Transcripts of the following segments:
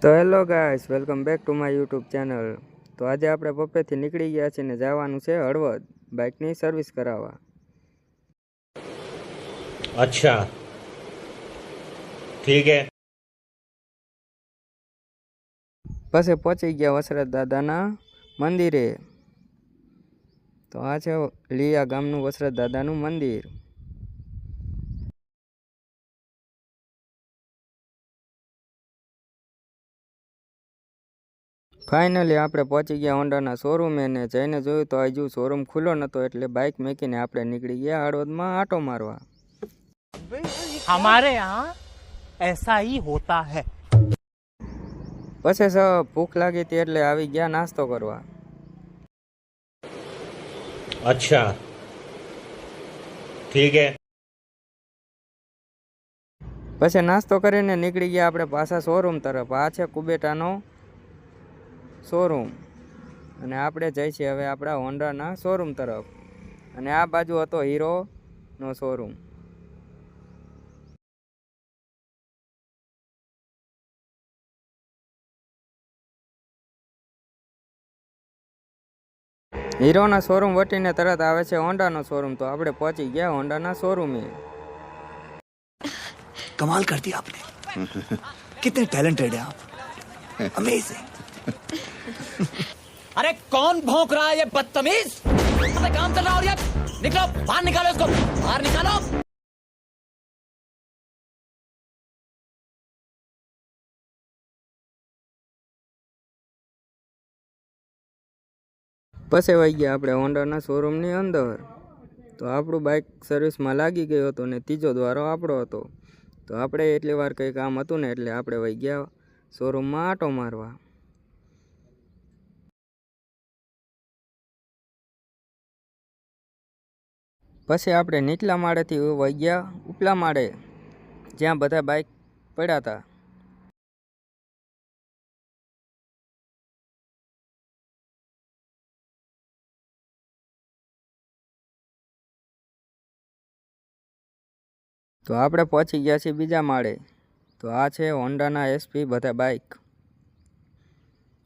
તો hello guys, welcome back to my YouTube channel. તો આજે આપણે પપ્પેથી નીકળી ગયા છીએ ને જવાનું છે હળવદ બાઇકની સર્વિસ કરાવવા। अच्छा ठीक है। પછી પહોંચી ગયા વસરત દાદાના મંદિરે। તો આ છે લીયા ગામનું વસરત દાદાનું મંદિર। ફાઇનલી આપણે પહોંચી ગયા હોન્ડાના શોરૂમે ને જઈને જોયું તો હજુ શોરૂમ ખુલ્લો નહોતો, એટલે બાઇક મૂકીને આપણે નીકળી ગયા હળવદમાં આટો મારવા। हमारे यहाँ ऐसा ही होता है। પછી ભૂખ લાગી હતી એટલે આવી ગયા નાસ્તો કરવા। अच्छा ठीक है। પછી નાસ્તો કરીને નીકળી ગયા આપણે પાછા શોરૂમ તરફ। આ છે કુબેટાનો શોરૂમ અને આપણે જઈ છીએ હવે આપણા હોન્ડાના શોરૂમ તરફ। અને આ બાજુ હતો હીરોનો શોરૂમ। હીરોના શોરૂમ વટીને તરત આવે છે હોન્ડાનો શોરૂમ। તો આપણે પહોંચી ગયા હોન્ડાના શોરૂમે। कमाल कर दिया आपने। कितने टैलेंटेड हैं आप, अमेजिंग। अरे कौन भौंक रहा है ये बदतमीज? काम चल रहा है और ये निकलो बाहर, निकालो इसको बाहर निकालो। પછી વહી ગયા આપણે હોન્ડાના શોરૂમની અંદર। તો આપણું બાઇક સર્વિસમાં લાગી ગયું હતું ને ત્રીજો દ્વારો આપણો હતો। તો આપણે એટલી વાર કંઈ કામ હતું ને એટલે આપણે વહી ગયા શોરૂમમાં આટો મારવા। પછી આપણે નીચલા માળેથી વહી ગયા ઉપલા માળે, જ્યાં બધા બાઇક પડ્યા હતા। તો આપણે પહોંચી ગયા છીએ બીજા માળે। તો આ છે હોન્ડાના એસપી બધા બાઇક,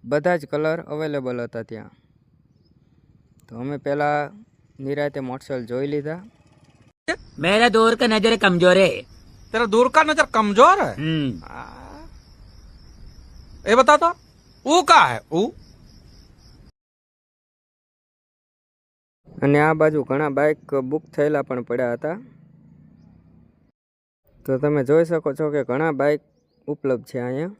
બધા જ કલર અવેલેબલ હતા ત્યાં। તો અમે પહેલાં નિરાતે મોટરસાઇકલ જોઈ લીધા। मेरा दूर का नजर कमजोर है। तेरा दूर का नजर कमजोर है। ये बता तो ऊ का है ऊ? અને આ બાજુ ઘણા બાઇક બુક થયેલા પણ પડ્યા હતા। તો તમે જોઈ શકો છો કે ઘણા બાઇક ઉપલબ્ધ છે અહીંયા।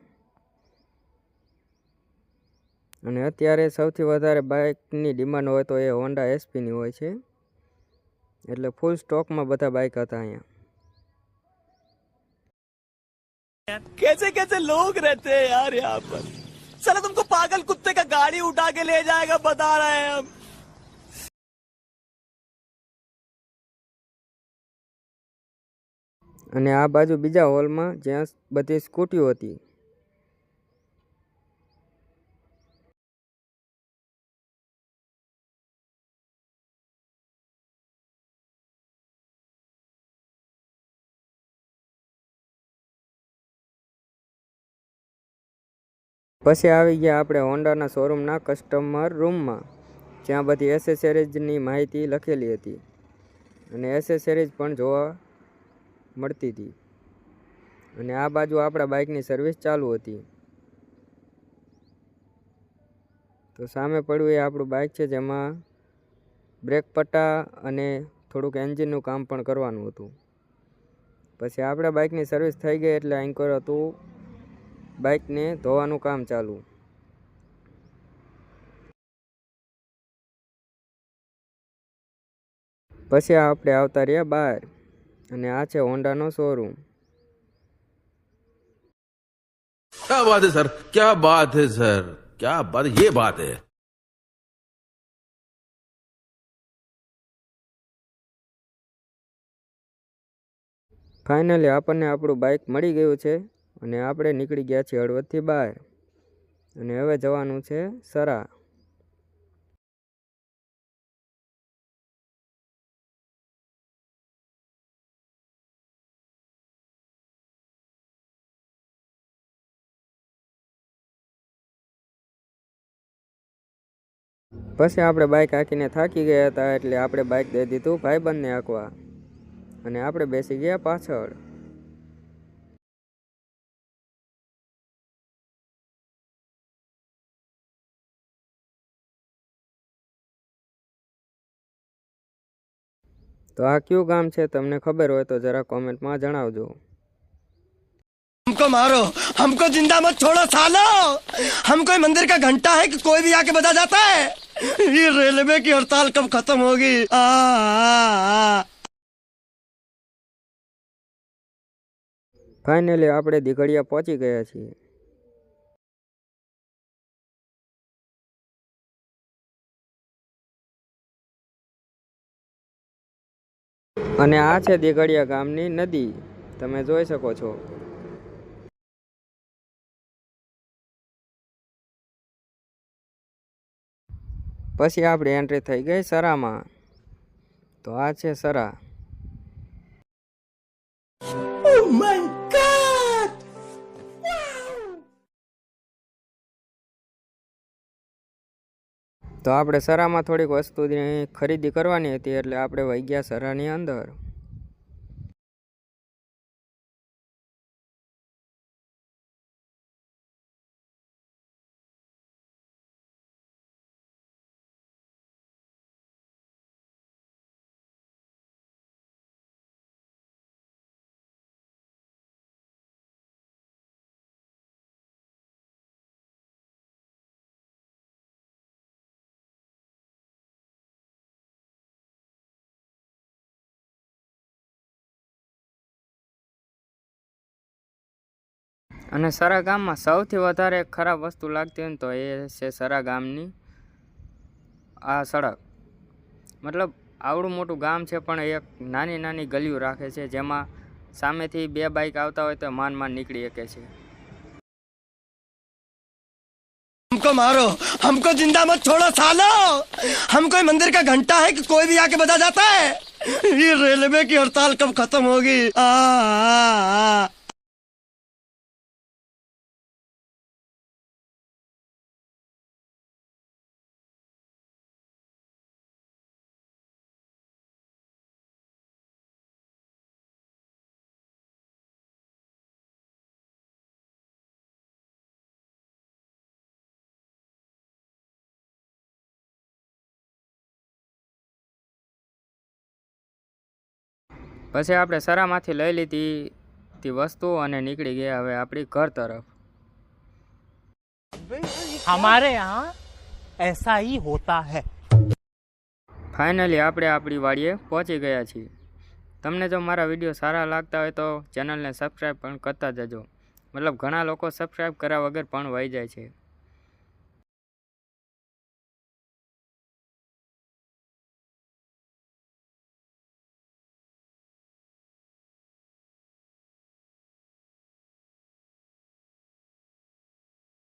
અને અત્યારે સૌથી વધારે બાઇકની ડિમાન્ડ હોય તો એ હોન્ડા એસપીની હોય છે, એટલે ફૂલ સ્ટોકમાં બધા બાઇક હતા અહીંયા। कैसे कैसे लोग रहते हैं यार यहाँ पर। साला तुमको पागल कुत्ते का गाड़ी उठा के ले जाएगा, बता रहे हैं हम। અને આ બાજુ બીજા હોલમાં જ્યાં બધી સ્કૂટીઓ હતી। પછી આવી ગયા આપણે હોન્ડાના શોરૂમના કસ્ટમર રૂમમાં, જ્યાં બધી એસેસરીઝની માહિતી લખેલી હતી અને એસેસરીઝ પણ જોવા મળતી હતી। અને આ બાજુ આપણા બાઇકની સર્વિસ ચાલુ હતી। તો સામે પડ્યું એ આપણું બાઇક છે, જેમાં બ્રેક પટ્ટા અને થોડુંક એન્જિનનું કામ પણ કરવાનું હતું। પછી આપણા બાઇકની સર્વિસ થઈ ગઈ એટલે એન્કર હતું બાઇકને ધોવાનું કામ ચાલુ। પછી આપણે આવતા રહ્યા બહાર અને આ છે હોન્ડાનો શોરૂમ। क्या बात है सर, क्या बात है सर, क्या बात, ये बात है। ફાઇનલી આપણને આપણું બાઇક મળી ગયું છે અને આપણે નીકળી ગયા છીએ હળવદથી બહાર અને હવે જવાનું છે સરા। પછી આપણે બાઇક હાંકીને થાકી ગયા હતા એટલે આપણે બાઇક દઈ દીધું ભાઈબંધને હાંકવા અને આપણે બેસી ગયા પાછળ. તો આ કયું ગામ છે તમને ખબર હોય તો જરા કોમેન્ટમાં જણાવજો. हमको मारो, हमको जिंदा मत छोड़ो सालो। हम कोई मंदिर का घंटा है कि कोई भी आके बजा जाता है। ये रेलवे की हड़ताल कब खत्म होगी? ફાઇનલી આપણે દીઘડિયા પહોંચી ગયા છીએ. અને આ છે દીઘડિયા ગામની નદી, તમે જોઈ શકો છો. પછી આપણી એન્ટ્રી થઈ ગઈ સરામાં. તો આ છે સરા. તો આપણે સરામાં થોડીક વસ્તુની ખરીદી કરવાની હતી એટલે આપણે વહી ગયા સરાની અંદર. અને સરા ગામમાં સૌથી વધારે ખરાબ વસ્તુ લાગતી હોય ને તો એ છે સરા ગામની આ સડક. મતલબ આવડું મોટું ગામ છે પણ એક નાની નાની ગલીઓ રાખે છે જેમાં સામેથી બે બાઇક આવતા હોય તો માંડ માંડ નીકળી શકે છે. हमको मारो, हमको जिंदा मत छोड़ो सालो। हम कोई मंदिर का घंटा है कि कोई भी आके बजा जाता है। ये रेलवे की हड़ताल कब खत्म होगी? પછી આપણે સરામાંથી લઈ લીધી તે વસ્તુ અને નીકળી ગયા હવે આપણી ઘર તરફ. हमारे यहाँ ऐसा ही होता है. ફાઇનલી આપણે આપણી વાડીએ પહોંચી ગયા છીએ. તમને જો મારા વિડીયો સારા લાગતા હોય તો ચેનલને સબસ્ક્રાઈબ પણ કરતા જજો. મતલબ ઘણા લોકો સબસ્ક્રાઈબ કર્યા વગર પણ વહી જાય છે.